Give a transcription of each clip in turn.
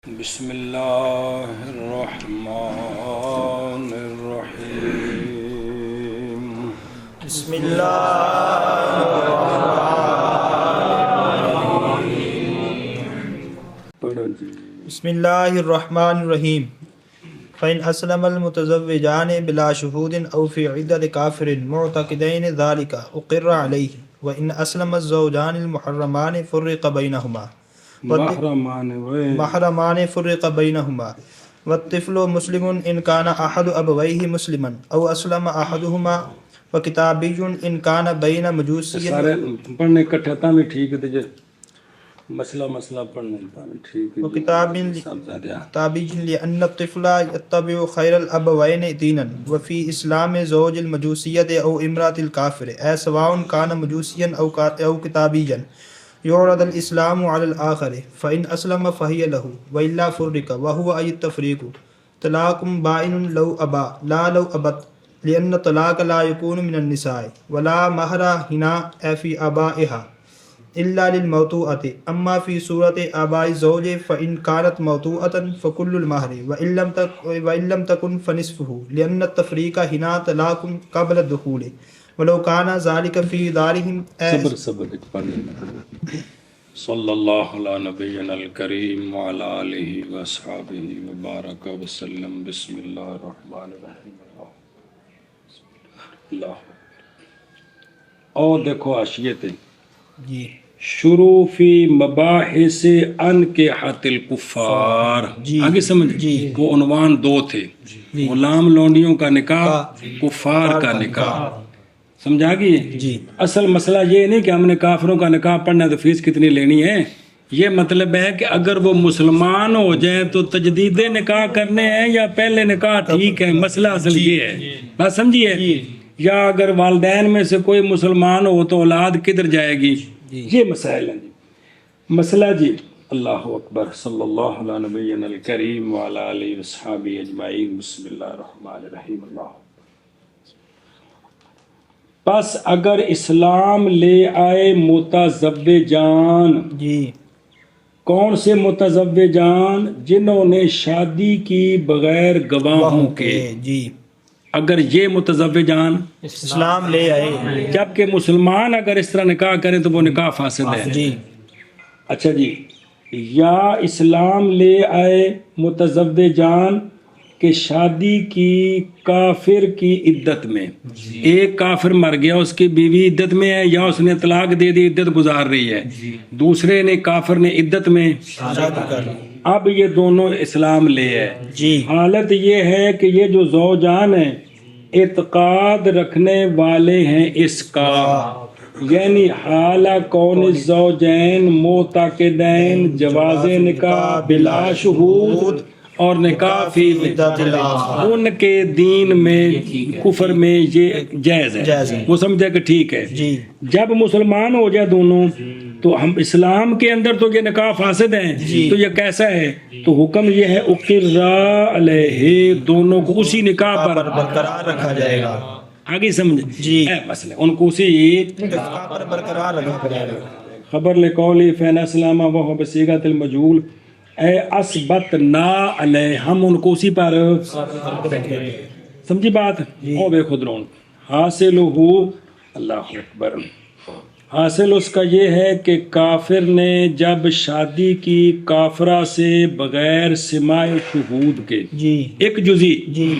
بسم اللہ الرحمن الرحیم بسم اللہ بسم اللہ الرحمن الرحیم فإن أسلم المتزوجان بلا شهود أو في عدة كافر معتقدين ذلك أقر عليه وإن أسلم الزوجان المحرمان فرق بينهما محرمان فرق بينهما والطفل مسلم إن كان أحد أبويه مسلما أو أسلم أحدهما وكتابي إن كان بين مجوسي سارے پڑھنے اکٹھے تا بھی ٹھیک ہے مسئلہ پڑھنے تا بھی ٹھیک ہے وكتابي لأن الطفل يتبع خير الأبوين دينا وفي إسلام زوج المجوسية أو امرأة الكافر سواء كان مجوسيا أو كتابيا يعرض الإسلام على الآخر فإن أسلم فهي له وإلا فرق وهو أي التفريق طلاق بائن لو أبى لا لو أبت لأن الطلاق لا يكون من النساء ولا مهر هنا في آبائها إلا للموطوءة أما في صورة آباء الزوج فإن كانت موطوءة فكل المهر وإن لم تكن فنصفه لأن التفريق هنا طلاق قبل الدخول ولو كان ذلك في دارهم صبر صلی اللہ علی نبینا الکریم وعلی آلہ واصحابہ وبارک وسلم بسم اللہ الرحمن الرحیم اللہ اور دیکھو حاشیے جی شروع فی مباحث انکحۃ الکفار آگے سمجھ وہ عنوان دو تھے غلام لونڈیوں کا نکاح کفار کا نکاح سمجھا گئی جی اصل مسئلہ یہ نہیں کہ ہم نے کافروں کا نکاح پڑھنا ہے تو فیس کتنی لینی ہے، یہ مطلب ہے کہ اگر وہ مسلمان ہو جائیں تو تجدید نکاح کرنے ہیں یا پہلے نکاح ٹھیک ہے، مسئلہ اصل یہ ہے، بات سمجھیے، یا اگر والدین میں سے کوئی مسلمان ہو تو اولاد کدھر جائے گی، یہ مسائل ہیں جی مسئلہ جی اللہ اکبر صلی اللہ علیہ نبینا الکریم وعلی آلہ وصحابہ اجمعین بسم اللہ الرحمن الرحیم اللہ پس اگر اسلام لے آئے متزوجان جی کون سے متزوجان جنہوں نے شادی کی بغیر گواہوں کے جی اگر یہ متزوجان اسلام لے آئے جبکہ مسلمان اگر اس طرح نکاح کریں تو وہ نکاح فاسد ہے جی اچھا جی یا اسلام لے آئے متزوجان کہ شادی کی کافر کی عدت میں ایک کافر مر گیا اس کی بیوی عدت میں ہے یا اس نے طلاق دے دی عدت گزار رہی ہے دوسرے نے کافر نے عدت میں اب یہ دونوں اسلام لے ہے جی حالت یہ ہے کہ یہ جو زوجان ہیں اعتقاد رکھنے والے ہیں اس کا یعنی حالہ کون الزوجین معتقدین جواز نکاح بلا شہود اور نکاح فی ان کے دین میں کفر میں یہ جائز ہے وہ سمجھا کہ ٹھیک ہے جی جب مسلمان ہو جائے دونوں تو ہم اسلام کے اندر تو یہ نکاح فاسد ہیں تو یہ کیسا ہے تو حکم یہ ہے اقر علیہ دونوں کو اسی نکاح پر برقرار رکھا جائے گا آگے سمجھ جی مسئلہ ان کو اسی نکاح پر برقرار رکھا جائے گا خبر لقولی فین اسلام وہو بصیغۃ المجہول اے اثبت نا علیہ ہم ان کو اسی پر سمجھی بات او بے خود رون حاصل ہو اللہ اکبر حاصل اس کا یہ ہے کہ کافر نے جب شادی کی کافرہ سے بغیر سماع شہود کے جی ایک جزی جی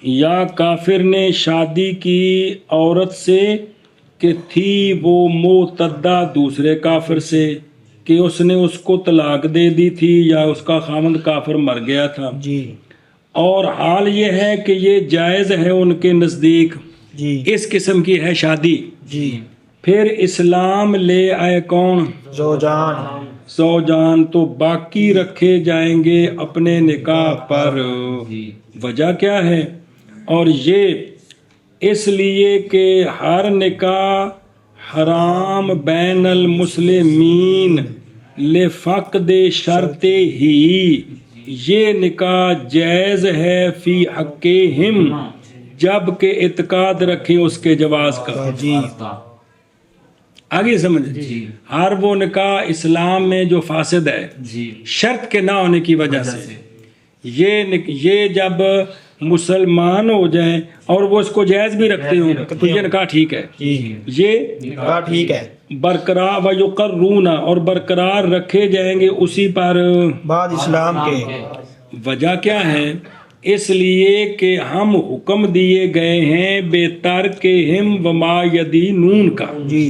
یا کافر نے شادی کی عورت سے کہ تھی وہ معتدہ دوسرے کافر سے کہ اس نے اس کو طلاق دے دی تھی یا اس کا خامند کافر مر گیا تھا جی اور حال یہ ہے کہ یہ جائز ہے ان کے نزدیک جی اس قسم کی ہے شادی جی پھر اسلام لے آئے کون زوجان تو باقی رکھے جائیں گے اپنے نکاح پر وجہ کیا ہے اور یہ اس لیے کہ ہر نکاح حرام بین المسلمین لفقد شرط ہی یہ نکاح جائز ہے فی حقہم جب کہ اعتقاد رکھیں اس کے جواز کا جی آگے سمجھ ہر وہ نکاح اسلام میں جو فاسد ہے شرط کے نہ ہونے کی وجہ سے، یہ جب مسلمان ہو جائیں اور وہ اس کو جائز بھی رکھتے ہوں تو یہ نکاح ٹھیک ہے، یہ نکاح ٹھیک ہے، برقرار ویقرون اور برقرار رکھے جائیں گے اسی پر بعد اسلام کے۔ وجہ کیا ہے؟ اس لیے کہ ہم حکم دیے گئے ہیں بے ترکہم وما یدینون کا، جی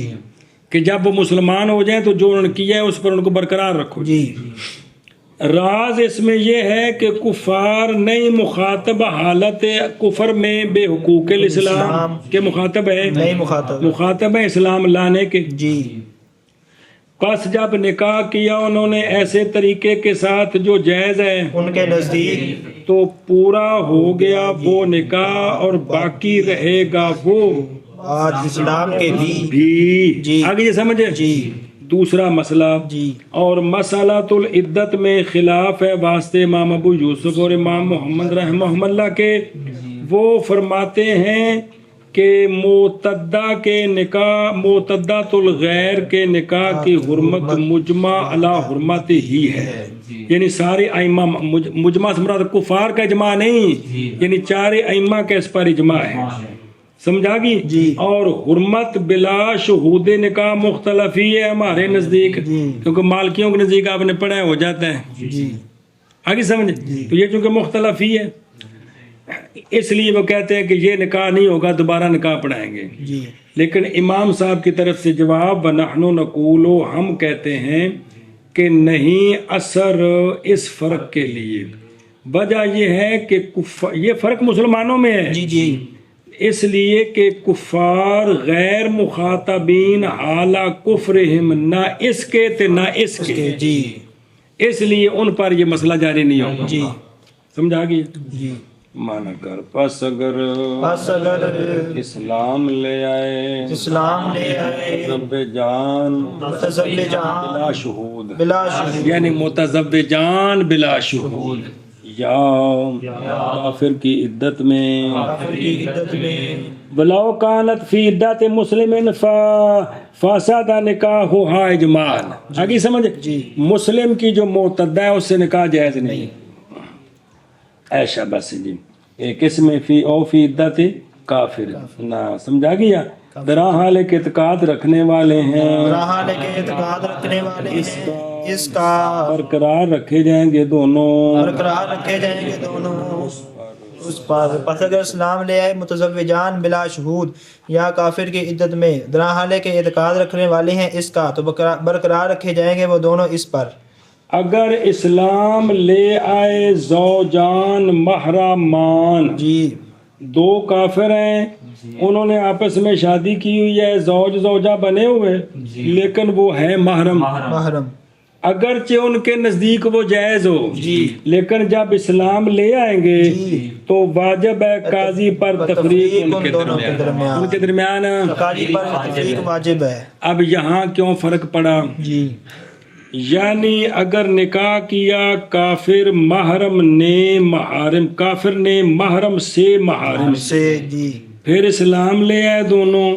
کہ جب وہ مسلمان ہو جائیں تو جو انہوں نے کیا ہے اس پر ان کو برقرار رکھو۔ جی راز اس میں یہ ہے کہ کفار نئی مخاطب حالت کفر میں بے حقوق الاسلام کے مخاطب ہے، نئی مخاطب ہے اسلام لانے کے۔ جی پس جب نکاح کیا انہوں نے ایسے طریقے کے ساتھ جو جائز ہے ان کے نزدیک، تو پورا ہو گیا وہ نکاح اور باقی رہے گا وہ آج اسلام کے بھی۔ جی آگے یہ سمجھے؟ جی دوسرا مسئلہ جی اور مسئلۃ العدت میں خلاف ہے واسطے امام ابو یوسف اور امام محمد رحمہ اللہ کے۔ وہ فرماتے ہیں کہ معتدہ کے نکاح، معتدۃ الغیر کے نکاح کی حرمت مجمع علی حرمت ہی ہے، یعنی سارے ائمہ، مجمع سے مراد کفار کا اجماع نہیں، یعنی چار ائمہ کا اس پر اجماع ہے، سمجھا گی؟ جی اور حرمت بلا شہود نکاح مختلف ہی ہے ہمارے نزدیک، کیونکہ مالکیوں کے نزدیک آپ نے پڑھا ہو جاتا ہے، جی آگے سمجھے؟ تو یہ چونکہ مختلف ہی ہے اس لیے وہ کہتے ہیں کہ یہ نکاح نہیں ہوگا، دوبارہ نکاح پڑھائیں گے۔ جی لیکن امام صاحب کی طرف سے جواب وَنَحْنُ نَقُولُ، ہم کہتے ہیں کہ نہیں اثر اس فرق کے لیے۔ وجہ یہ ہے کہ یہ فرق مسلمانوں میں ہے، جی جی اس لیے کہ کفار غیر مخاطبین حالہ کفرہم، نہ اس کے تھے نہ اس کے، جی اس لیے ان پر یہ مسئلہ جاری نہیں ہوگا۔ جی سمجھا گی؟ جی مانا کر پس اگر اسلام لے آئے، اسلام لے آئے متزب جان بلا شہود، بلا شہود، یعنی متزب جان بلا شہود، یا کافر کی عدت میں، کی عدت میں، ولو کانت فی عدت مسلم فاسد نکاحہا اجماعاً۔ آگے سمجھ؟ جی مسلم کی جو معتدہ ہے اس سے نکاح جائز نہیں۔ ایشا بس جی ایک اس میں فی او فی عدت کافر نہ، سمجھا گیا؟ درا حال کے اعتقاد رکھنے والے ہیں، راہالے کے اعتقاد رکھنے والے ہیں، اس کا برقرار رکھے جائیں گے دونوں، برقرار رکھے جائیں گے دونوں اس پر۔ پس اگر اسلام لے آئے متزوجان بلا شہود یا کافر کی عدت میں، دراحالے کے اعتقاد رکھنے والے ہیں اس کا، تو برقرار رکھے جائیں گے وہ دونوں اس پر۔ اگر اسلام لے آئے زوجان محرمان، جی دو کافر ہیں، انہوں نے آپس میں شادی کی ہوئی ہے، زوج زوجہ بنے ہوئے، لیکن وہ ہے محرم، محرم، اگرچہ ان کے نزدیک وہ جائز ہو، جی لیکن جب اسلام لے آئیں گے جی تو واجب ہے قاضی پر تفریق ان کے دونوں کے درمیان، ان کے درمیان۔ قاضی پر تفریق واجب ہے۔ اب یہاں کیوں فرق پڑا؟ جی یعنی اگر نکاح کیا کافر محرم نے محارم، کافر نے محرم سے محارم سے، جی پھر اسلام لے آئے دونوں،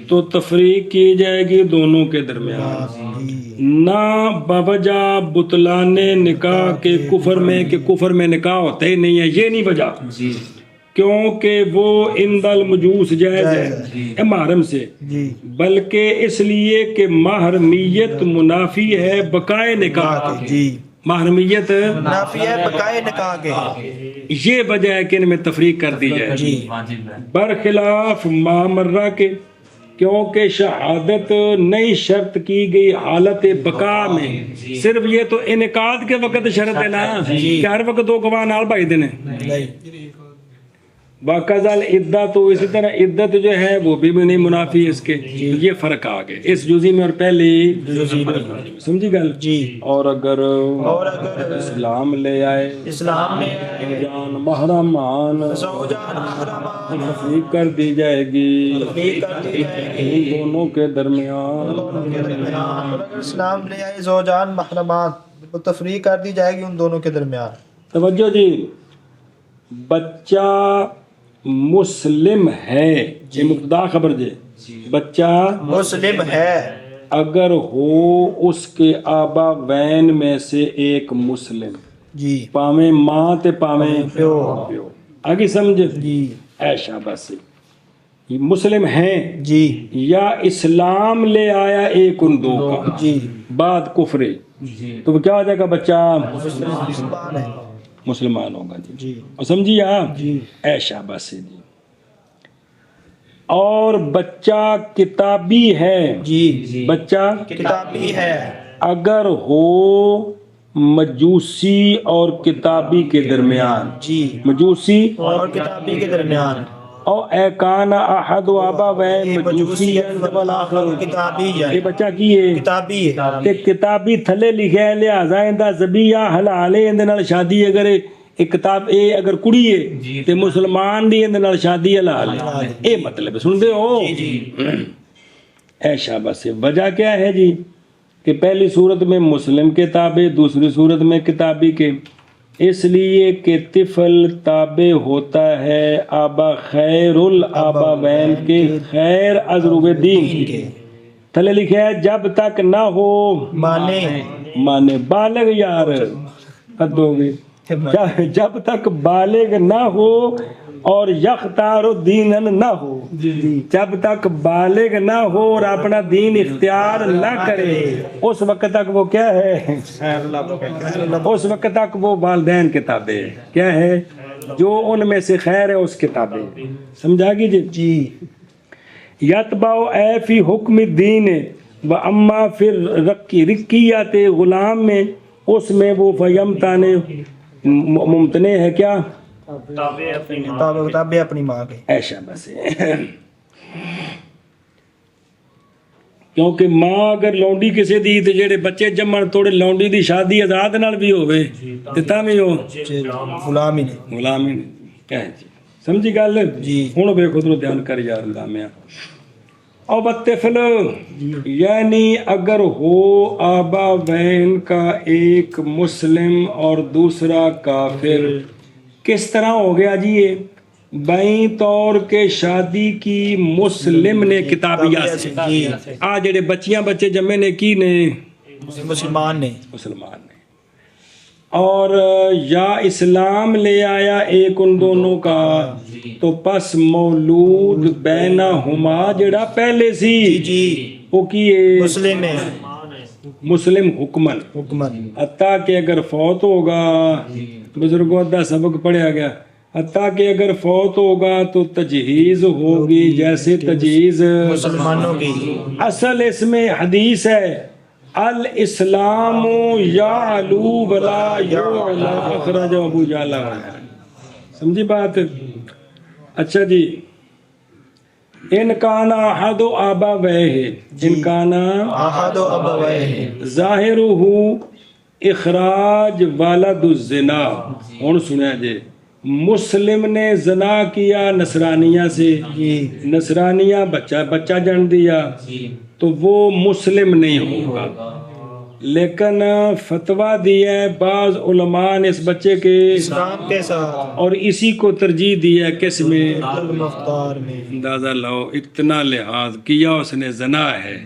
تو تفریق کی جائے گی دونوں کے درمیان، نہ بوجہ بطلان نکاح کے کفر میں، کہ کفر میں نکاح ہوتا ہی نہیں ہے، یہ نہیں وجہ، کیونکہ وہ عند المجوس جائز ہے محرم سے، جی بلکہ اس لیے کہ محرمیت منافی ہے بقائے نکاح کی، جی محرمیت نافی ہے بقائے نکاح کے، یہ وجہ ہے کہ ان میں تفریق کر دی جائے، جی برخلاف معمرہ کے، کیونکہ شہادت نئی شرط کی گئی حالت بقا میں، صرف یہ تو انعقاد کے وقت شرط ہے نا کہ ہر وقت دو گواہ نال بھائی دینے، باقاعدہ عدت، تو اسی طرح عدت جو ہے وہ بھی نہیں منافی اس کے، یہ فرق آ گئے اس جزی میں اور پہلے سمجھی گل جی۔ اور اگر اسلام لے آئے اسلام میں جان محرمان، زوجان محرمان تفریق کر دی جائے گی تفریق کر دی جائے گی ان دونوں کے درمیان، اگر اسلام لے آئے زوجان محرمان تو تفریق کر دی جائے گی ان دونوں کے درمیان۔ توجہ جی، بچہ مسلم ہے، یہ مبتدا خبر جی، بچہ مسلم ہے اگر ہو اس کے آبا وین میں سے ایک مسلم، جی پاویں ماں تے پاویں پیو، آگے سمجھ جی اے شاباش، یہ مسلم ہیں جی یا اسلام لے آیا ایک ان دو کا جی بعد کفر، تو کیا ہو جائے گا بچہ؟ مسلمان ہے مسلمان ہوگا جی۔ جی اور سمجھیے آپ جی اے شاباش جی۔ اور بچہ کتابی ہے، جی بچہ کتابی ہے اگر ہو مجوسی اور کتابی کے درمیان، جی مجوسی اور کتابی کے درمیان، او اے کان احد آبا وین مجوسی والآخر، کتابی یہ ہے بچہ کی ہے کتابی ہے تے کتابی تھلے لکھیا ہے لہذا ایندا ذبیحہ حلال ہے، ایندے نال شادی اگر ایک کتاب اے اگر کڑی ہے تے مسلمان دی ایندے نال شادی حلال ہے، اے مطلب سن دے ہو اے شاباش۔ وجہ کیا ہے جی کہ پہلی صورت میں مسلم کے تابع، دوسری صورت میں کتابی کے، اس لیے کہ طفل تابع ہوتا ہے آبا خیر الآبا وین کے خیر ازروب دین کے، تھلے لکھے ہے جب تک نہ ہو مانے بالغ، یار حد ہو گئی، جب تک بالغ نہ ہو اور یختار دین نہ ہو، جب تک بالغ نہ ہو اور اپنا دین اختیار نہ کرے اس وقت تک وہ کیا ہے؟ اس وقت تک وہ والدین کے تابع ہے، کیا ہے؟ جو ان میں سے خیر ہے اس کے تابع ہے، سمجھا گی جی؟ یتبع اے فی حکم الدین و اما پھر رقیات غلام میں، اس میں وہ فیمتانے ممتنے ہے کیا؟ تابع اپنی ماں کے، ایشا بس کیونکہ ماں اگر لونڈی کسے دی تے جڑے بچے جمن توڑے لونڈی دی شادی آزاد نال بھی ہوئے تے تاں بھی ہو غلام ہی نہیں، غلام ہی کیا ہے جی، سمجھی گل جی؟ ہن بے خود نو دھیان کر یار لامیا او بطفل، یعنی اگر ہو آبا وین کا ایک مسلم اور دوسرا کافر، کس طرح ہو گیا جی یہ؟ بائیں طور کے شادی کی مسلم نے کتابیہ سے، آ جڑے بچیاں بچے جمے نے کی نے؟ مسلمان نے، مسلمان نے، اور یا اسلام لے آیا ایک ان دونوں کا، تو پس مولود بینہما جڑا پہلے سی جی وہ کیے مسلم ہے، مسلم حکمن، حتیٰ کہ اگر فوت ہوگا، بزرگوں ادھا سبق پڑھیا گیا، حتیٰ کہ اگر فوت ہوگا تو تجہیز ہوگی جیسے تجہیز مسلمانوں کی، اصل اس میں حدیث ہے الاسلام یعلو ولا یعلا، اخرج ابو جعلا، سمجھی بات؟ اچھا جی، ان کانا احد آباویہ، ان کانا احد ابویہ، ظاہرہ اخراج ولد الزنا، ہن سنیا جی، مسلم نے زنا کیا نصرانیہ سے، نصرانیہ بچہ جن دیا تو وہ مسلم نہیں ہوگا، لیکن فتویٰ دیا ہے بعض علماء نے اس بچے کے اسلام کے ساتھ، اور اسی کو ترجیح دی ہے کس میں؟ المختار میں۔ اندازہ لو اتنا لحاظ کیا اس نے، زنا ہے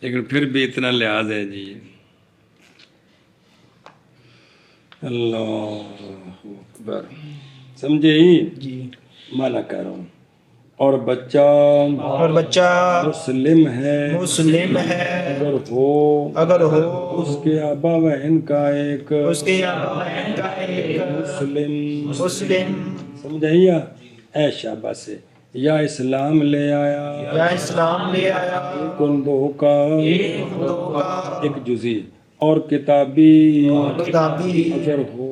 لیکن پھر بھی اتنا لحاظ ہے جی، اللہ اکبر، سمجھے ہی جی مانا کہہ رہا ہوں، اور بچہ مسلم ہے، مسلم ہے اگر ہو اس کے آبا وہن کا ایک اس کے بہن کا ایک مسلم، سمجھائیا اے شاباش سے، یا اسلام لے آیا یا اسلام لے آیا کندو کا ایک جزی، اور کتابی اگر ہو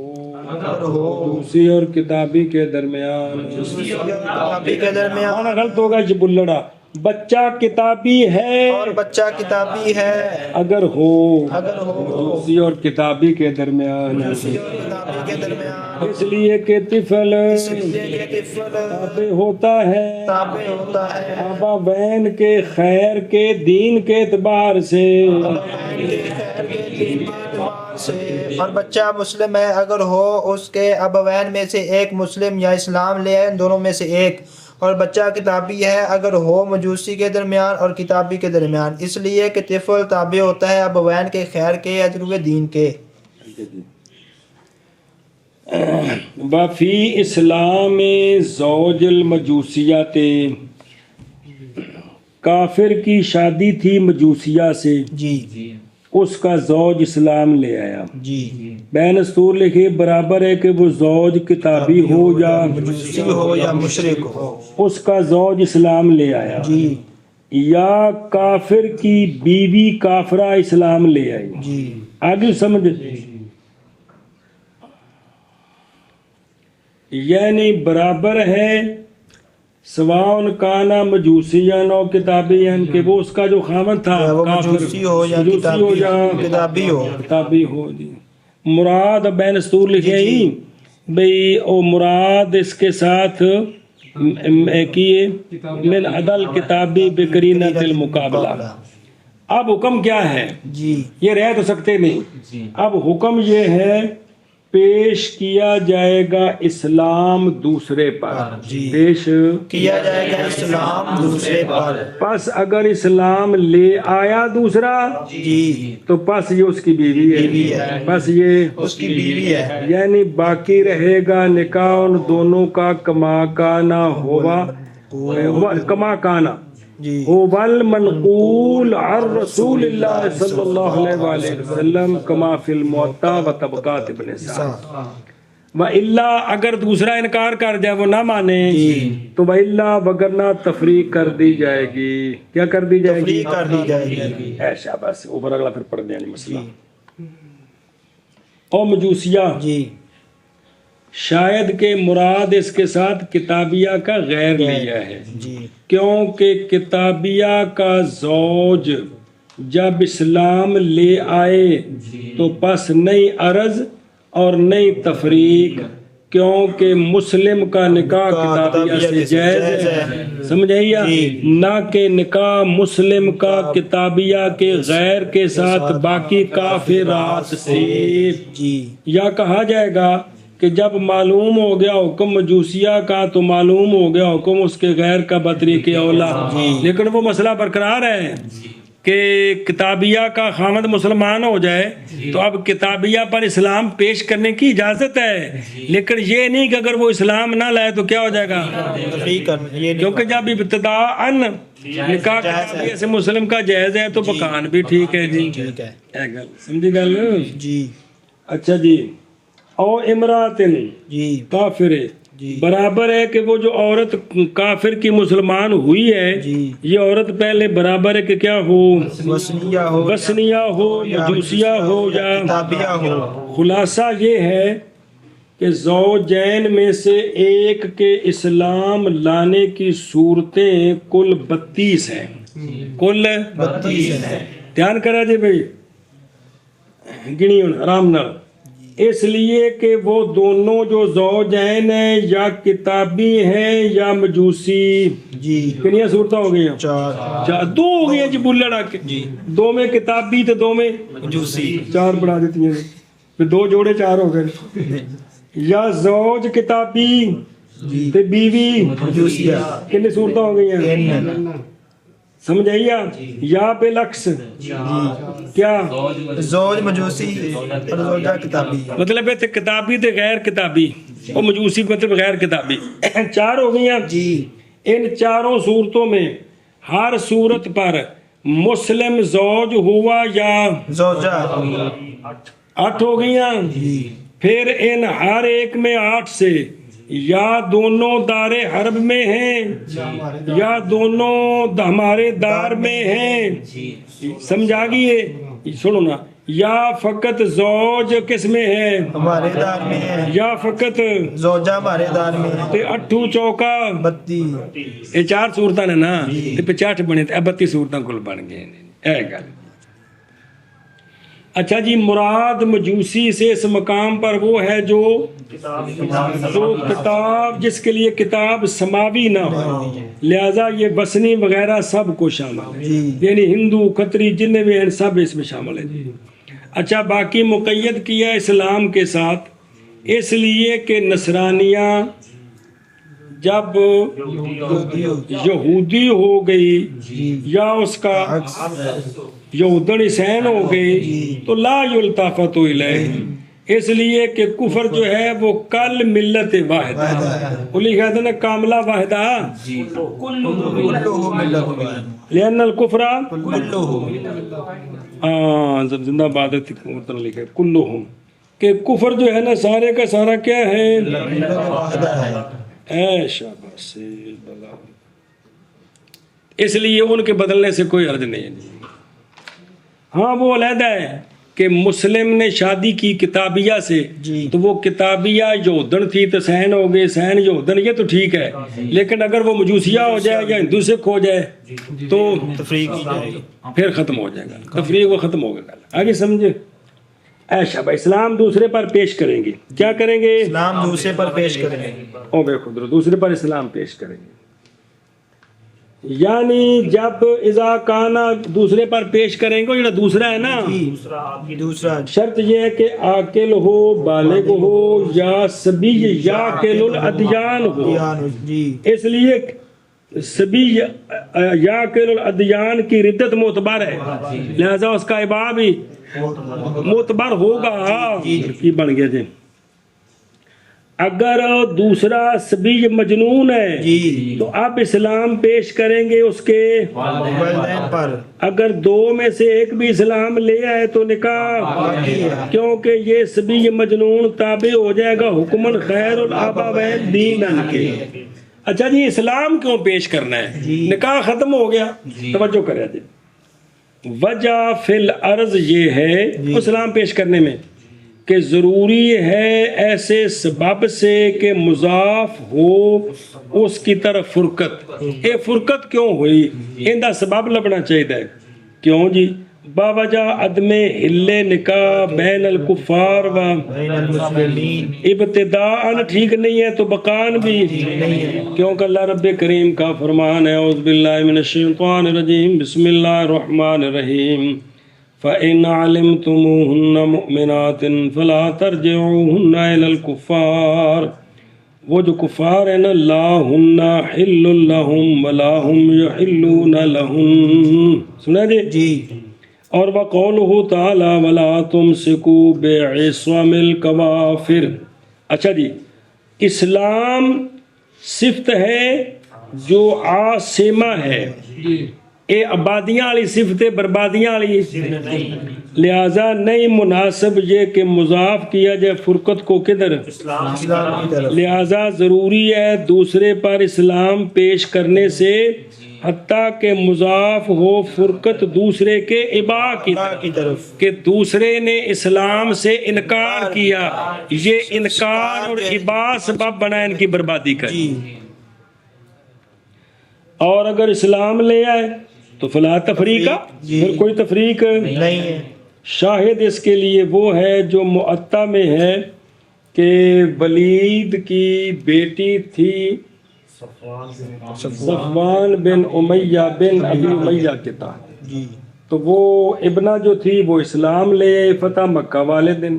دوسری اور کتابی کے درمیان، کتابی کے درمیان، غلط ہوگا یہ بلڑا، بچہ کتابی ہے اور بچہ کتابی ہے اگر ہو دوسری اور کتابی کے درمیان، کتابی کے درمیان، اس لیے کہ طفل تابع ہوتا ہے آبا بین کے خیر کے دین کے اعتبار سے، اور بچہ مسلم ہے اگر ہو اس کے ابوین میں سے ایک مسلم یا اسلام لے آئے ان دونوں میں سے ایک، اور بچہ کتابی ہے اگر ہو مجوسی کے درمیان اور کتابی کے درمیان، اس لیے کہ طفل تابع ہوتا ہے ابوین کے خیر کے یا ضرور دین کے۔ وفی اسلام زوج المجوسیت، کافر کی شادی تھی مجوسیہ سے، جی اس کا زوج اسلام لے آیا، جی بین اسطور لکھے برابر ہے کہ وہ زوج کتابی ہو یا مجوسی ہو یا مشرک ہو، اس کا زوج اسلام لے آیا، جی یا کافر کی بیوی کافرہ اسلام لے آئی، جی آگے سمجھ، یعنی برابر ہے سواؤن کانا مجوسین اور کتابین، کہ وہ اس کا جو خامن تھا وہ کافر مجوسی ہو یا مجوسی ہو یا کتابی ہو، کتابی ہو، جی مراد بین اسطور لکھے ہی بھئی او مراد اس کے ساتھ کیے من عدل کتابی بقرینۃ المقابلہ۔ اب حکم کیا ہے؟ جی یہ رہ تو سکتے نہیں، اب حکم یہ ہے پیش کیا جائے گا اسلام دوسرے پر، پیش کیا جائے گا اسلام دوسرے پر، پس اگر اسلام لے آیا دوسرا جی تو پس یہ اس کی بیوی ہے، پس یہ اس کی بیوی ہے، یعنی باقی رہے گا نکاح ان دونوں کا کما کانا ہوا، کما کانا جی ہوبل منقول عن رسول اللہ صلی اللہ علیہ وآلہ وسلم کما فی الموطا و طبقات ابن سعد وَإِلَّا، اگر دوسرا انکار کر جائے وہ نہ مانے تو وَإِلَّا وگرنہ تفریق کر دی جائے گی، کیا کر دی جائے گی؟ تفریق کر دی جائے گی۔ ایسا بس اوپر اگلا پھر پڑھ دیں مسئلہ۔ او مجوسیہ، جی شاید کہ مراد اس کے ساتھ کتابیہ کا غیر لیا ہے، جی کیونکہ کتابیہ کا زوج جب اسلام لے آئے تو پس نئی عرض اور نئی تفریق، کیونکہ مسلم کا نکاح کتابیہ سے جائز ہے، سمجھائیے، نہ کہ نکاح مسلم کا کتابیہ کے غیر کے ساتھ باقی کافرات سے۔ جی یا کہا جائے گا کہ جب معلوم ہو گیا حکم مجوسیہ کا تو معلوم ہو گیا حکم اس کے غیر کا بطریق اولا، لیکن وہ مسئلہ برقرار ہے کہ کتابیہ کا خامد مسلمان ہو جائے تو اب کتابیہ پر اسلام پیش کرنے کی اجازت ہے، لیکن یہ نہیں کہ اگر وہ اسلام نہ لائے تو کیا ہو جائے گا، تفریق کرنا، یہ نہیں کیونکہ جب ابتداءً نکاح کتابیہ سے مسلم کا جائز ہے تو مکان بھی ٹھیک ہے، جی ٹھیک ہے، سمجھی گل؟ جی اچھا جی، او امراتن جی کافر، جی برابر ہے کہ وہ جو عورت کافر کی مسلمان ہوئی ہے جی یہ عورت پہلے برابر ہے کہ کیا ہو، وسنیہ ہو، وسنیہ ہو، مجوسیہ ہو یا کتابیہ ہو۔ خلاصہ یہ ہے کہ زوجین میں سے ایک کے اسلام لانے کی صورتیں کل 32 ہیں، کل 32 ہیں۔ دھیان کرا جی بھائی، گنی آرام نہ، اس لیے کہ وہ دونوں جو زوجین ہیں یا کتابی ہیں یا مجوسی، جی کنیاں صورتیں ہو گئی ہیں، چار، دو ہو گئی ہیں جی، بول لڑا کے، دو میں کتابی تو دو میں مجوسی، چار بڑھا دیتی ہیں، پھر دو جوڑے چار ہو گئے، یا زوج کتابی تے بیوی مجوسیہ، کنی صورتیں ہو گئی ہیں، سمجھائیے، یا بالعکس کیا زوج مجوسی اور زوجہ کتابی، مطلب ہے کتابی تے غیر کتابی اور مجوسی مطلب غیر کتابی، چار ہو گئی ہیں جی ان چاروں صورتوں میں ہر صورت پر مسلم زوج ہوا یا زوجہ، 8 ہو گئی ہیں، پھر ان ہر ایک میں 8 سے یا دونوں دار حرب میں ہیں یا دونوں ہمارے دار میں ہیں، سمجھا گئی، سنو نا، یا فقط زوج کس میں ہے، ہمارے دار میں ہے، یا فقط زوجہ ہمارے دار میں ہے، تے 8 چوکا 32، یہ 4 صورتیں نے نا، تے 50 بنے تے 32 صورتیں کل بن گئے، اے گل۔ اچھا جی، مراد مجوسی سے اس مقام پر وہ ہے جو کتاب، جس کے لیے کتاب سماوی نہ ہو، لہذا یہ بسنی وغیرہ سب کو شامل ہے، یعنی ہندو کھتری جتنے بھی ہیں سب اس میں شامل ہیں۔ اچھا، باقی مقید کیا اسلام کے ساتھ، اس لیے کہ نصرانیہ جب یہودی ہو گئی یا اس کا یہودن حسین ہو گئی تو لا یلتفت الیہ، اس لیے کہ کفر جو ہے وہ کل ملت واحدہ علی کہتے ہیں کاملہ واحدہ لأن الکفر زندہ باد لکھے کلہم، کہ کفر جو ہے نا سارے کا سارا کیا ہے اے شاباش، اس لیے ان کے بدلنے سے کوئی حرج نہیں ہے۔ ہاں وہ علیحدہ ہے کہ مسلم نے شادی کی کتابیہ سے تو وہ کتابیہ یہودن تھی تو سین ہو گئے، سین یہودن، یہ تو ٹھیک ہے، لیکن اگر وہ مجوسیہ ہو جائے یا ہندو سکھ ہو جائے تو پھر ختم ہو جائے گا، تفریق وہ ختم ہو گا۔ آگے سمجھے؟ ایشا بھائی اسلام دوسرے پر پیش کریں گے، کیا کریں گے؟ اسلام دوسرے پر پیش کریں گے، او بے خود دوسرے پر اسلام پیش کریں گے، یعنی جب اذا کانا دوسرے پر پیش کریں گے، یہ دوسرا ہے نا، دوسرا شرط یہ ہے کہ عاقل ہو، بالغ ہو، یا سبی یاقل الادیان ہو، اس لیے سبی یاقل الادیان کی ردت معتبر ہے، لہذا اس کا اباء بھی معتبر ہوگا۔ کی بن گیا جی، اگر دوسرا سبی مجنون ہے تو اب اسلام پیش کریں گے اس کے والدین پر، اگر دو میں سے ایک بھی اسلام لے آئے تو نکاح، کیونکہ یہ سبی مجنون تابع ہو جائے گا حکمن خیر الابوین دینن کے۔ اچھا جی اسلام کیوں پیش کرنا ہے؟ نکاح ختم ہو گیا، توجہ کریں جی، وجہ فی الارض یہ ہے اسلام پیش کرنے میں کہ ضروری ہے ایسے سبب سے کہ مضاف ہو اس کی طرف فرقت۔ یہ فرقت کیوں ہوئی؟ اندہ سبب لبنا چاہیے، کیوں جی؟ باوجہ عدم حل نکاح بین الکفار و ابتداءً ٹھیک نہیں ہے تو بقان بھی، کیونکہ اللہ رب کریم کا فرمان ہے اعوذ باللہ من الشیطان الرجیم بسم اللہ الرحمن الرحیم فَإِنْ عَلِمْتُمُوهُنَّ مُؤْمِنَاتٍ فَلَا تَرْجِعُوهُنَّ إِلَى الْكُفَّارِ، وہ جو کفار ہیں نا، لا ہن حل لہم ولا ہم یحلون لہم، سنا جی؟ اور وقولہ تعالی ولا تمسکوا بعصم الکوافر۔ اچھا جی اسلام صفت ہے جو عاصمہ ہے، اے آبادیاں والی صفت ہے، بربادیاں والی، لہذا نہیں مناسب یہ کہ مضاف کیا جائے فرقت کو کدھر، لہذا ضروری ہے دوسرے پر اسلام پیش کرنے سے، حتیٰ کہ مضاف ہو فرقت دوسرے کے اباء کی طرف، کہ دوسرے نے اسلام سے انکار کیا، یہ انکار اور اباء سبب بنا ان کی بربادی کا۔ اور اگر اسلام لے آئے تو فلا تفریق، پھر کوئی تفریق نہیں ہے۔ شاہد اس کے لیے وہ ہے جو معطا میں ہے کہ ولید کی بیٹی تھی صفوان بن امیہ بن ابی امیہ کے تحت، تو وہ ابنہ جو تھی وہ اسلام لے آئی فتح مکہ والے دن،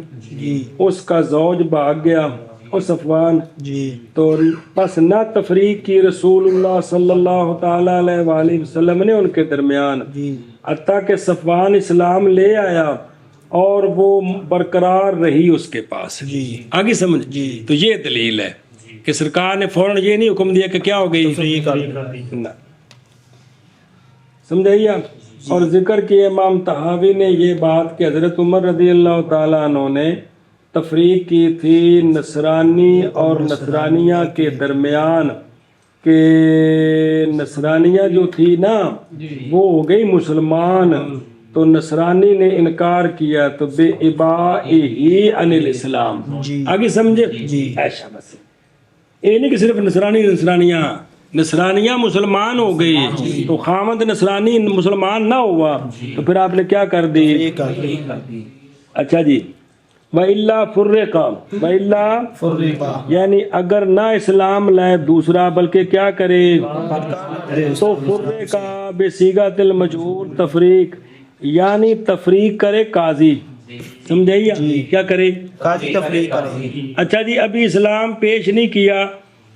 اس کا زوج بھاگ گیا اور صفوان، تو پس نہ تفریق کی رسول اللہ صلی اللہ تعالیٰ علیہ وآلہ وسلم نے ان کے درمیان، حتیٰ کہ صفوان اسلام لے آیا اور وہ برقرار رہی اس کے پاس۔ آگے سمجھ؟ تو یہ دلیل ہے کہ سرکار نے فوراً یہ نہیں حکم دیا کہ کیا ہو گئی، سمجھائیے۔ اور ذکر کیے امام طحاوی نے یہ بات کہ حضرت عمر رضی اللہ تعالیٰ عنہ نے تفریق کی تھی نصرانی اور نصرانیہ کے درمیان، کہ نصرانیہ جو تھی نا وہ ہو گئی مسلمان، تو نصرانی نے انکار کیا تو بے ابائہی عن الاسلام۔ آگے سمجھے؟ ایسا بس یہ نہیں کہ صرف نصرانیہ مسلمان ہو گئی تو خامد نصرانی مسلمان نہ ہوا تو پھر آپ نے کیا کر دی؟ اچھا جی وَإِلَّا فُرِّقَ، وَإِلَّا یعنی اگر نہ اسلام لائے دوسرا بلکہ کیا کرے تو فُرِّقَ بِصِيغَةِ الْمَجْهُولِ تفریق، یعنی تفریق کرے قاضی، سمجھائیے؟ کیا کرے؟ قاضی تفریق کرے۔ اچھا جی ابھی اسلام پیش نہیں کیا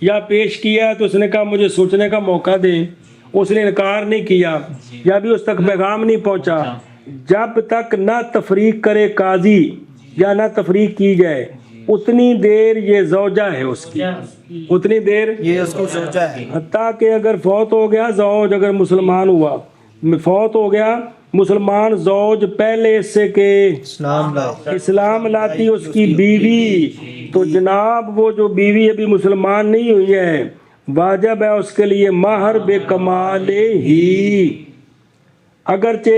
یا پیش کیا تو اس نے کہا مجھے سوچنے کا موقع دیں، اس نے انکار نہیں کیا یا بھی اس تک پیغام نہیں پہنچا، جب تک نہ تفریق کرے قاضی یا نہ تفریق کی جائے اتنی دیر یہ زوجہ ہے اس کی، اتنی دیر یہ اس کی زوجہ ہے، حتیٰ کہ اگر فوت ہو گیا زوج، اگر مسلمان ہوا، فوت ہو گیا مسلمان زوج پہلے اس سے کہ اسلام لاتی اس کی بیوی، تو جناب وہ جو بیوی ابھی مسلمان نہیں ہوئی ہے واجب ہے اس کے لیے مہر بے کمال ہی، اگرچہ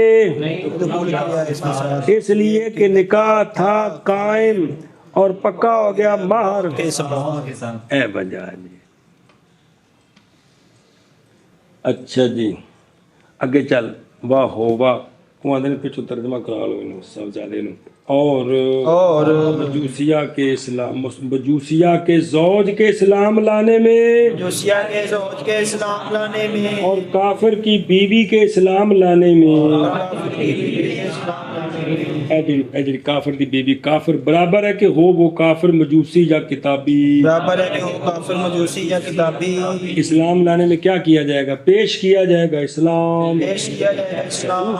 اس لیے کہ نکاح تھا قائم اور پکا ہو گیا مہر اے بجا جی۔ اچھا جی اگے چل، واہ ہو واہ کو دن پچھو ترجمہ کرا لو انہوں سمجھالے نو، اور مجوسیہ کے اسلام، مجوسیہ کے زوج کے اسلام لانے میں، مجوسیہ کے زوج کے اسلام لانے میں، اور کافر کی بیوی کے اسلام لانے میں، اجر کافر دی بیوی، کافر برابر ہے کہ ہو وہ کافر مجوسی یا کتابی، برابر ہے کہ ہو کافر مجوسی یا کتابی، اسلام لانے میں کیا کیا جائے گا؟ پیش کیا جائے گا اسلام، پیش کیا جائے گا اسلام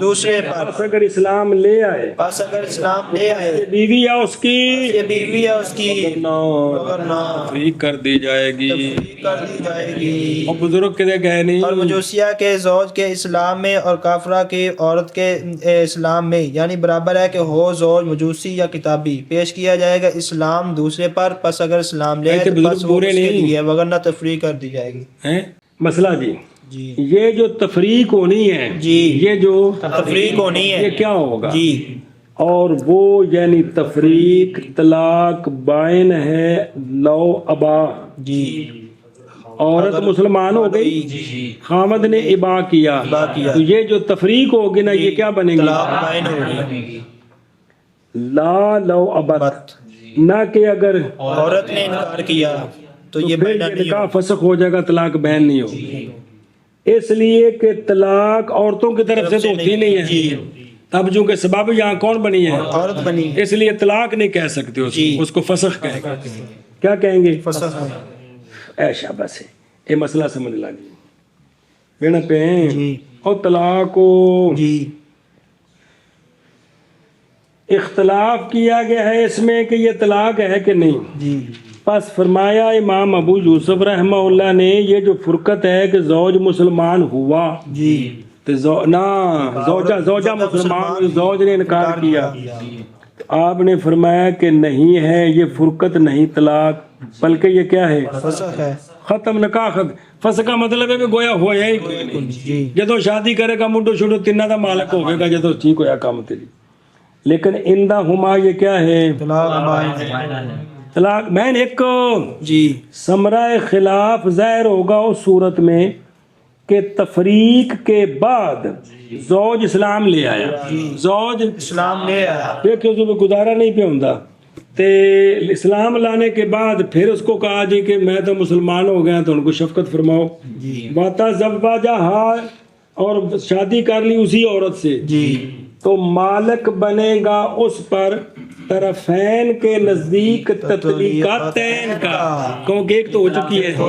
دوسرے پر، پس اگر اسلام لے آئے، پس اگر اسلام لے آئے، یہ بیوی یا اس کی، یہ بیوی ہے اس کی، مگر نہ تفریق کر دی جائے گی، کر دی جائے گی، اور بزرگ کدے گئے نہیں، اور مجوسیہ کے زوج کے اسلام میں اور کافرہ کی عورت کے اسلام میں، یعنی برابر ہے کہ ہو زوج مجوسی یا کتابی، پیش کیا جائے گا اسلام دوسرے پر، پس اگر اسلام لے آئے تو پس وہ اس کے لیے، وگرنہ تفریق کر دی جائے گی۔ مسئلہ جی جی یہ جو تفریق ہونی ہے، جی یہ جو تفریق ہونی ہے، یہ کیا ہوگا؟ جی اور وہ یعنی تفریق طلاق بائن ہے لو ابا، جی عورت مسلمان ہو گئی، خامد نے ابا کیا، تو یہ جو تفریق ہوگی نا یہ کیا بنے گی؟ طلاق بائن ہوگی، لا لو ابت، نہ کہ اگر عورت نے انکار کیا تو یہ پھر بائنہ یہ نہیں نکاح فسخ ہو جائے گا، طلاق بین نہیں ہوگی، اس لیے کہ طلاق عورتوں کی طرف سے تو ہوتی نہیں ہے، اب جو کہ سبب یہاں کون بنی ہے؟ عورت بنی، اس لیے طلاق نہیں کہہ سکتے اس کو فسخ کہیں گے، کیا کہیں گے؟ فسخ ہے۔ اے شاباش ہے، یہ مسئلہ سمجھ لگی بینا پہ جی اور طلاق کو جی اختلاف کیا گیا ہے اس میں کہ یہ طلاق ہے کہ نہیں، جی پس فرمایا امام ابو یوسف رحمہ اللہ نے یہ جو فرقت ہے کہ زوج مسلمان ہوا جی تو زوجہ مسلمان، زوج نے انکار کیا، آپ نے فرمایا کہ نہیں ہے یہ فرقت نہیں طلاق، بلکہ یہ کیا ہے؟ فسخ ہے، ختم نکاح ختم۔ فسخ کا مطلب ہے کہ گویا ہوا ہی کوئی نہیں، جی جدو شادی کرے گا منڈو شڈو تینہ دا مالک ہوئے گا جدو ٹھیک ہویا کام تیری، لیکن اندہ ہما یہ کیا ہے؟ طلاق بائن ہے، طلاق بین ایک جی ثمرہ خلاف ظاہر ہوگا اس صورت میں کہ تفریق کے بعد زوج اسلام لے آیا، زوج اسلام لے آیا، پھر کہ اس کو گزارا نہیں پہ ہوندا تے اسلام لانے کے بعد پھر اس کو کہا جی کہ میں تو مسلمان ہو گیا تو ان کو شفقت فرماؤ، جی باتا زواجہ ہاں اور شادی کر لی اسی عورت سے، جی تو مالک بنے گا اس پر طرفین کے نزدیک تطلیقاتین کا، کیونکہ ایک تو ہو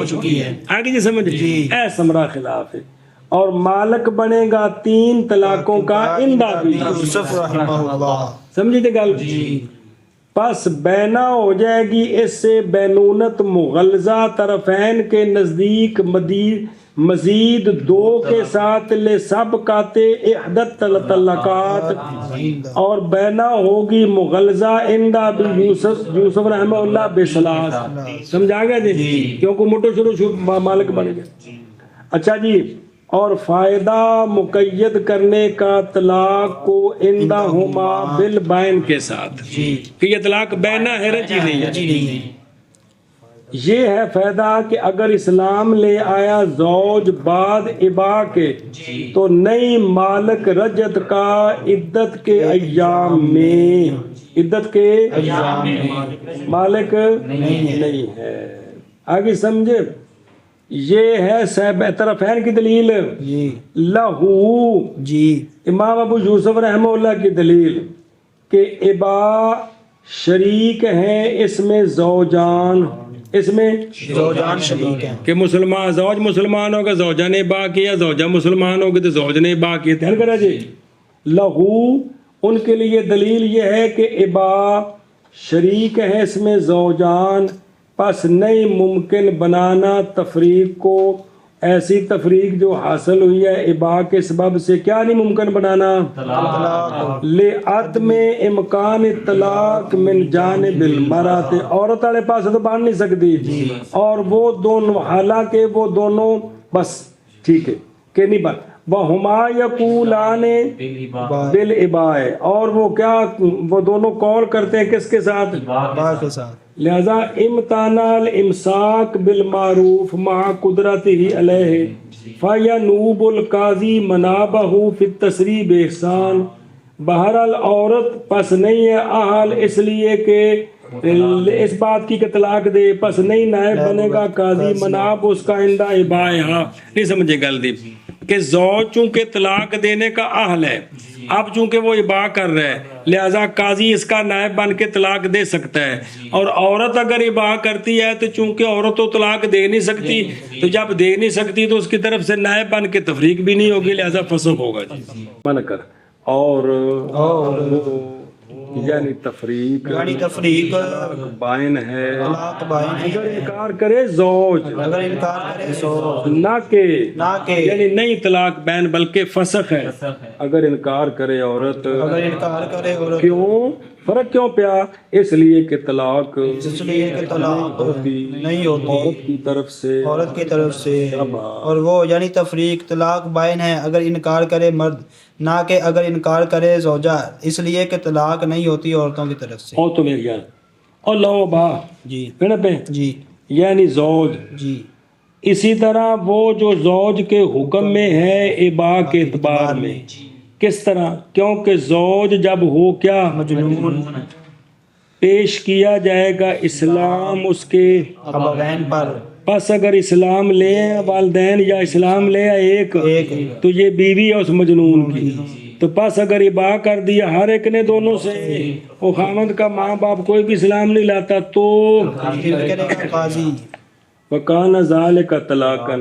چکی ہے آگے جی سمجھ اے ثمرہ خلاف ہے، اور مالک بنے گا 3 طلاقوں کا اندہ بھی، یوسف رحمہ اللہ، سمجھی تھے گل؟ پس بینا ہو جائے گی اس سے بینونت مغلظہ طرفین کے نزدیک مزید 2 کے ساتھ لے سبقات احدت طلقات، اور بینا ہوگی مغلظہ اندہ بھی یوسف رحمہ اللہ بثلاث، سمجھا گیا جی؟ کیونکہ موٹو شروع مالک بن گیا۔ اچھا جی، اور فائدہ مقید کرنے کا طلاق کو اندہ ہما بالبائن کے ساتھ، کہ یہ طلاق بینہ ہے رجی نہیں ہے، یہ ہے فائدہ کہ اگر اسلام لے آیا زوج بعد ابا کے تو نئی مالک رجت کا عدت کے ایام میں، عدت کے مالک نہیں ہے، آگے سمجھے؟ یہ ہے طرفین کی دلیل، لہو جی امام ابو یوسف رحمہ اللہ کی دلیل کہ ابا شریک ہیں اس میں زوجان، اس میں زوجان شریک ہیں. کہ مسلمان زوج مسلمان ہوگا زوجہ نے با کیا, زوجہ مسلمان ہوگی تو زوج نے با کیا. دھیان کرا جی, لہو ان کے لیے دلیل یہ ہے کہ ابا شریک ہے اس میں زوجان, پس نہیں ممکن بنانا تفریق کو, ایسی تفریق جو حاصل ہوئی ہے ابا کے سبب سے, کیا نہیں ممکن بنانا, لعدم امکان طلاق من جانب المرأة, عورت والے پاس تو بان نہیں سکتی, اور وہ دونوں حالانکہ وہ دونوں بس ٹھیک ہے کہ نہیں بات, وہما یقولان بالاباء, اور وہ کیا وہ دونوں قول کرتے ہیں کس کے ساتھ, با کے ساتھ. لہذا امتانا الامساک بالمعروف مع قدرته علیہ فینوب القاضی منابہ فی التسریح بإحسان. بہرحال عورت پس نہیں ہے اہل اس لیے کہ اس بات کی کہ طلاق دے, پس نہیں نائب بنے گا قاضی مناب اس کا عندہ ابائہا. نہیں سمجھے گل دی کہ زوج چونکہ طلاق دینے کا اہل ہے, اب چونکہ وہ ابا کر رہا ہے لہذا قاضی اس کا نائب بن کے طلاق دے سکتا ہے, اور عورت اگر ابا کرتی ہے تو چونکہ عورت تو طلاق دے نہیں سکتی, تو جب دے نہیں سکتی تو اس کی طرف سے نائب بن کے تفریق بھی نہیں ہوگی, لہذا فسخ ہوگا. جی من کر اور یعنی تفریق بائن ہے, طلاق بائن ہے. اگر انکار کرے زوج, اگر انکار کرے زوج, نہ کہ یعنی نہیں طلاق بین بلکہ فسخ ہے. اگر انکار کرے عورت, اگر انکار کرے عورت, کیوں فرق کیوں پیا, اس لیے کہ طلاق اس لیے کہ طلاق نہیں ہوتی عورت کی طرف سے, عورت کی طرف سے, اور وہ یعنی تفریق طلاق بائن ہے اگر انکار کرے مرد, نہ کہ اگر انکار کرے زوجہ, اس لیے کہ طلاق نہیں ہوتی عورتوں کی طرف سے. اور تو میرے یار اور لو با جی پہ جی یعنی زوج. جی اسی طرح وہ جو زوج کے حکم میں ہے ابا کے اعتبار میں, کس طرح, کیونکہ زوج جب ہو کیا مجنون پیش کیا جائے گا اسلام اس کے ابوین پر, پس اگر اسلام لے والدین یا اسلام لے ایک تو یہ بیوی ہے اس مجنون کی, تو پس اگر ابا کر دیا ہر ایک نے دونوں سے, وہ خامد کا ماں باپ کوئی بھی اسلام نہیں لاتا تو کرے گا قاضی. وکان ذالک طلاقا,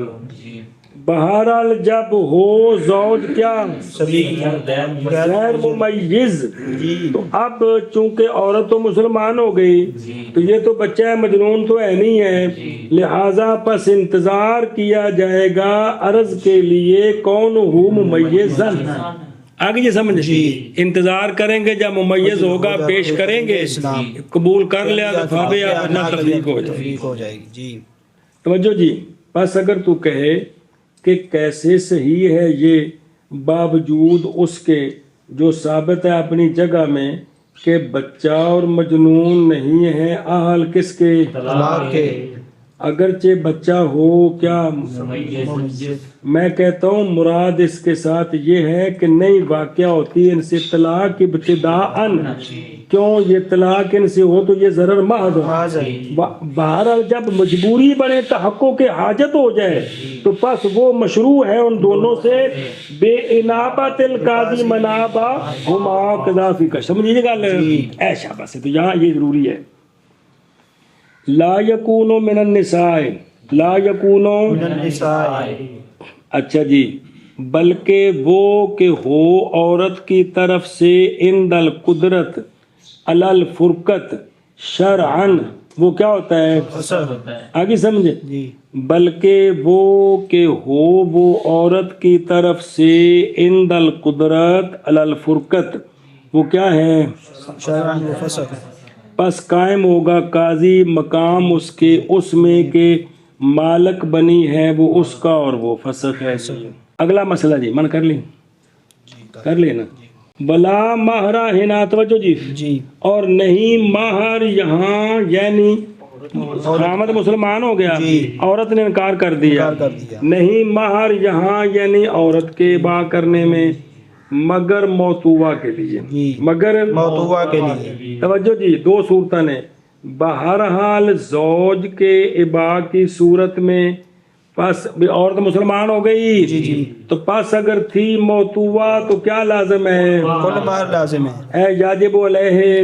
بہرحال جب ہو زوج کیا غیر ممیز, تو اب چونکہ عورت تو مسلمان ہو گئی تو یہ تو بچہ ہے مجنون تو ہے نہیں ہے, لہذا پس انتظار کیا جائے گا عرض کے لیے کون ہو ممیزن. آگے یہ سمجھ, انتظار کریں گے جب ممیز ہوگا پیش کریں گے, قبول کر لیا تو فابیا ورنہ تفریق ہو جائے گی. جی توجہ جی, پس اگر تو کہے کہ کیسے صحیح ہے یہ باوجود اس کے جو ثابت ہے اپنی جگہ میں کہ بچہ اور مجنون نہیں ہے اہل کس کے, طلاق کے, اگرچہ بچہ ہو کیا, میں کہتا ہوں مراد اس کے ساتھ یہ ہے کہ نہیں واقعہ ہوتی ان سے طلاق ابتداءً, کیوں یہ طلاق ان سے ہو تو یہ ضرر محض ہو. بہرحال جب مجبوری بنے تحقق کے حاجت ہو جائے تو پس وہ مشروع ہے ان دونوں سے بے انابت القاضی منابہ ہما قذافی کا. سمجھیے گا ایسا بس, تو یہاں یہ ضروری ہے. لا یکونو من النساء, لا یکونو من النساء, اچھا جی, بلکہ وہ کہ ہو عورت کی طرف سے عند القدرت علی الفرقت شرعاً, وہ کیا ہوتا ہے آگے سمجھے, بلکہ وہ کہ ہو وہ عورت کی طرف سے عند القدرت علی الفرقت, وہ کیا ہے شرعاً وہ فسق, پس قائم ہوگا قاضی مقام اس کے اس میں کہ مالک بنی ہے وہ اس کا اور وہ فسخ ہے. اگلا مسئلہ جی من کر لیں, کر لینا. بلا مہرہ ہنا, توجہ جی, اور نہیں مہر یہاں, یعنی خامد مسلمان ہو گیا, عورت نے انکار کر دیا, نہیں مہر یہاں یعنی عورت کے با کرنے میں, مگر موتوبہ کے لیے, مگر موتوبہ کے لیے. توجہ جی, دو صورتیں نے, بہرحال زوج کے ابا کی صورت میں پس عورت مسلمان ہو گئی تو پس اگر تھی موتوبہ تو کیا لازم ہے, کل مہر لازم ہے, یاجب علیہ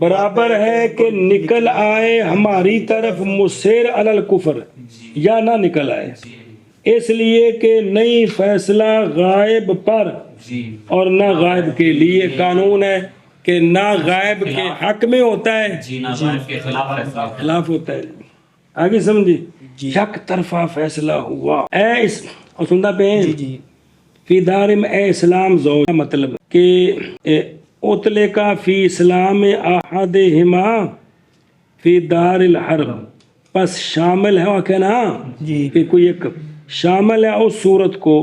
برابر ہے کہ نکل آئے ہماری طرف مصر علی الکفر یا نہ نکل آئے، اس لیے کہ نہیں فیصلہ غائب پر اور نہ غائب کے لیے قانون ہے کہ نہ غائب کے حق میں ہوتا ہے خلاف ہوتا ہے۔ آگے سمجھے، یک طرفہ فیصلہ ہوا اے اس اور سنتا پہ فی دارم اے اسلام زوج، مطلب کہ اتلے کا فی اسلام احدہما فی دار الحرب، پس شامل ہے وہ کہنا کہ کوئی ایک شامل ہے اس صورت کو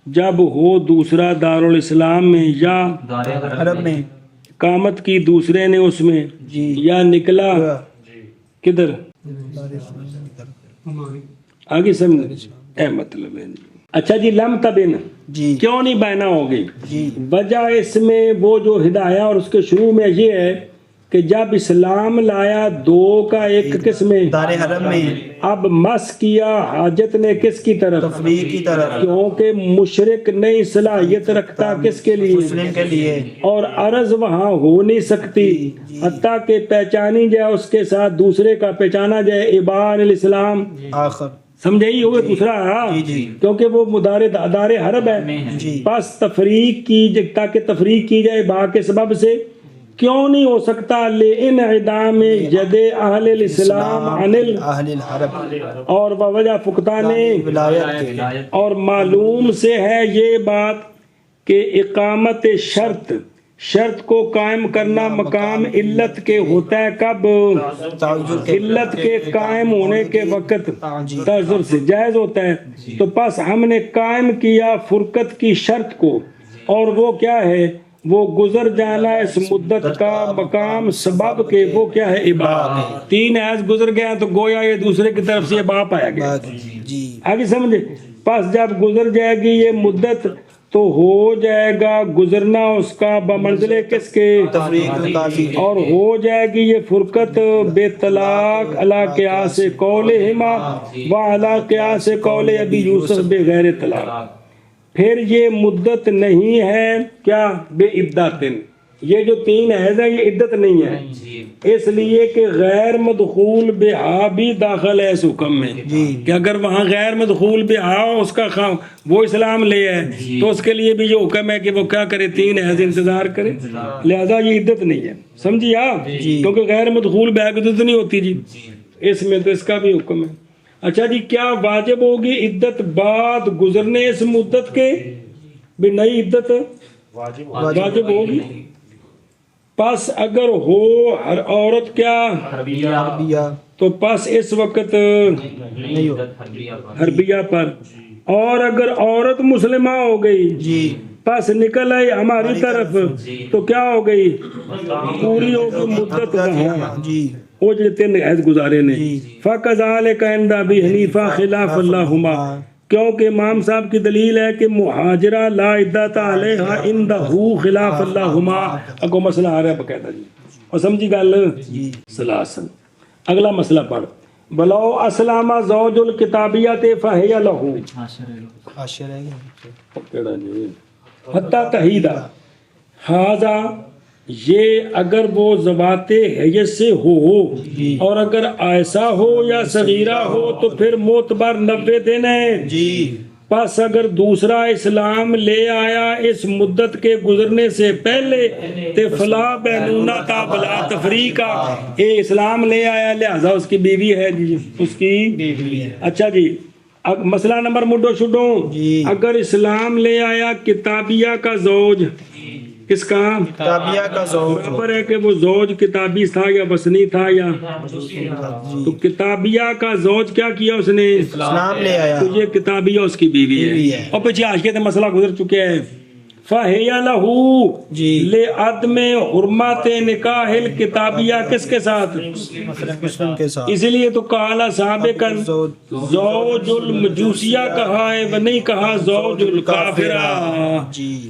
جب ہو دوسرا دارالاسلام میں یا حرب میں اقامت کی دوسرے نے اس میں یا نکلا کدھر آگے سمجھ اے مطلب ہے۔ اچھا جی لم تبن کیوں نہیں بینا ہوگی؟ وجہ اس میں وہ جو ہدایہ اور اس کے شروع میں یہ ہے کہ جب اسلام لایا دو کا ایک قسم میں دار حرم میں، اب مس کیا حاجت نے کس کی طرف؟ تفریق کی طرف، کیونکہ مشرک نہیں صلاحیت رکھتا کس کے لیے؟ مسلم کے لیے، اور عرض وہاں ہو نہیں سکتی حتیٰ کہ پہچانی جائے اس کے ساتھ دوسرے کا پہچانا جائے ابان الاسلام آخر سمجھے ہی ہوئے دوسرا کیونکہ وہ مدار دار حرب ہے، بس تفریق کی تاکہ تفریق کی جائے با کے سبب سے کیوں نہیں ہو سکتا لِانْعِدَامِ يَدِ اہل الاسلام عن اہل الحرب اور وجہ فقدانے ولایت کے، اور معلوم سے ہے یہ بات کہ اقامت شرط کو قائم کرنا مقام علت کے ہوتا ہے کب؟ علت کے قائم ہونے کے وقت تعذر سے جائز ہوتا ہے۔ تو پس ہم نے قائم کیا فرقت کی شرط کو، اور وہ کیا ہے؟ وہ گزر جانا اس مدت کا مقام سبب کے، وہ کیا ہے؟ اباء۔ تین ایز گزر گیا تو گویا یہ دوسرے کی طرف سے اباء پایا گیا۔ آگے سمجھے، پس جب گزر جائے گی یہ مدت تو ہو جائے گا گزرنا اس کا بمنزلے کس کے؟ تفریق، اور ہو جائے گی یہ فرقت بے طلاق علی قیاس قولہما و علی قیاس قول ابی یوسف بغیر طلاق۔ پھر یہ مدت نہیں ہے کیا؟ بے عدتن، یہ جو تین حیض ہے یہ عدت نہیں ہے، اس لیے کہ غیر مدخول بہا بھی داخل ہے اس حکم میں کہ اگر وہاں غیر مدخول بہا اس کا وہ اسلام لے ہے تو اس کے لیے بھی یہ حکم ہے کہ وہ کیا کرے؟ تین حیض انتظار کرے، لہذا یہ عدت نہیں ہے، سمجھی آپ؟ کیونکہ غیر مدخول بہا کی عدت نہیں ہوتی جی، اس میں تو اس کا بھی حکم ہے۔ اچھا جی کیا واجب ہوگی عدت بعد گزرنے اس مدت کے؟ بھی نئی عدت واجب ہوگی۔ پس اگر ہو ہر عورت کیا حربیہ تو پس اس وقت نہیں ہو، حربیہ پر، اور اگر عورت مسلمہ ہو گئی پس نکل آئی ہماری طرف تو کیا ہو گئی؟ پوری ہو گئی مدت وہاں وہ جو تین حیض گزارے نے۔ فَكَذَلِكَ عِنْدَ أَبِي حَنِيفَةَ خِلَافَ اللَّهُمَا، کیونکہ امام صاحب کی دلیل ہے کہ مہاجرہ لا عدت علیہا عندہ خلاف اللہما۔ اگو مسئلہ آ رہا ہے بقاعدہ جی، اور سمجھی گل سلاسن۔ اگلا مسئلہ پڑھ، بلو اسلام زوج الکتابیت فہی لہو حتی تحیدہ حاضہ، یہ اگر وہ ذوات حیث سے ہو اور اگر ایسا ہو یا صغیرہ ہو تو پھر معتبر 90 دن ہے۔ پس اگر دوسرا اسلام لے آیا اس مدت کے گزرنے سے پہلے تے فلا بینونہ تا بلا تفریقہ، یہ اسلام لے آیا لہذا اس کی بیوی ہے جی، اس کی بیوی ہے۔ اچھا جی مسئلہ نمبر مڈو شڈو، اگر اسلام لے آیا کتابیہ کا زوج، کس کا؟ کتابیہ کا زوج، خبر ہے کہ وہ زوج کتابی تھا یا بسنی تھا یا تو کتابیہ کا زوج کیا کیا اس نے؟ اسلام لے آیا، تو یہ کتابیہ اس کی بیوی ہے۔ اور پیچھے عاشقے تھے مسئلہ گزر چکے ہیں۔ فَهِيَ لَهُ لِعَدْمِ حُرْمَةِ نِکَاحِ الْکِتَابِیَّہ کس کے ساتھ؟ مسلم کے ساتھ۔ اسی لیے تو کہا سابقاً زوج المجوسیہ کہا ہے وہ نہیں کہا زوج الکافرہ۔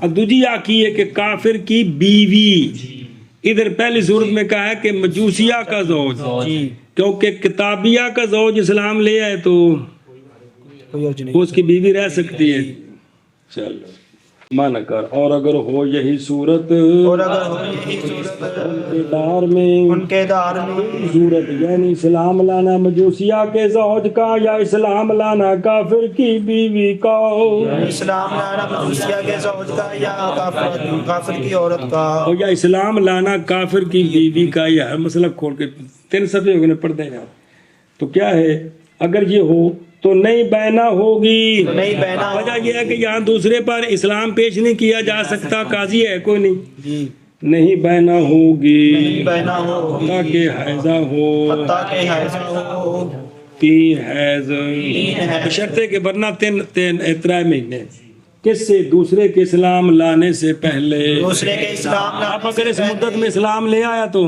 اب دوجی آکی ہے کہ کافر کی بیوی، ادھر پہلی صورت میں کہا ہے کہ مجوسیہ کا زوج، کیونکہ کتابیہ کا زوج اسلام لے آئے تو وہ اس کی بیوی رہ سکتی ہے۔ چلو مان کر اور اگر ہو یہی صورت اور اگر ہو یہی صورت کے دار میں ان کے دار میں صورت یعنی اسلام لانا مجوسیہ کے زوج کا یا اسلام لانا کافر کی بیوی کا اسلام لانا مجوسیہ کے زوج کا یا کافر کی عورت کا اور یا اسلام لانا کافر کی بیوی کا یا ہر مسئلہ کھول کے 3 صفحے ہو گئے پڑھ دیں آپ تو کیا ہے اگر یہ ہو تو نئی بینا ہوگی نئی بینا وجہ یہ ہے کہ یہاں دوسرے پر اسلام پیش نہیں کیا جا سکتا قاضی ہے کوئی نہیں جی نہیں بینا ہوگی بینا ہو تاکہ حیضہ ہو حتیٰ کہ حیضہ ہو 3 حیض بشرطے کہ ورنہ 3 مہینے کس سے دوسرے کے اسلام لانے سے پہلے دوسرے کے اسلام آپ اگر اس مدت میں اسلام لے آیا تو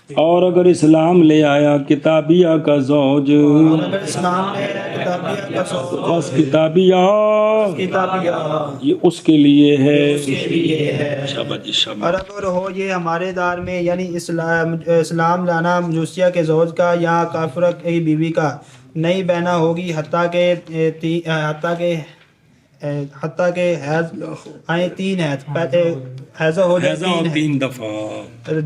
اور اگر اسلام لے آیا کتابیہ کا زوج اگر اسلام نے کتابیہ کا زوج بس کتابیہ کتابیہ یہ اس کے لیے ہے کے لیے ہے شاباش جی شاباش اور اگر ہو یہ ہمارے دار میں یعنی اسلام لانا مجوسیہ کے زوج کا یا کافر کی بیوی کا نئی بینا ہوگی حتیٰ کہ حیض آئے 3 حیض پہلے حیضہ ہو جائے حیضہ اور 3 دفعہ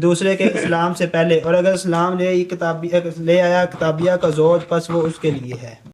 دوسرے کے اسلام سے پہلے اور اگر اسلام لے آیا کتابیہ کا زوج پس وہ اس کے لیے ہے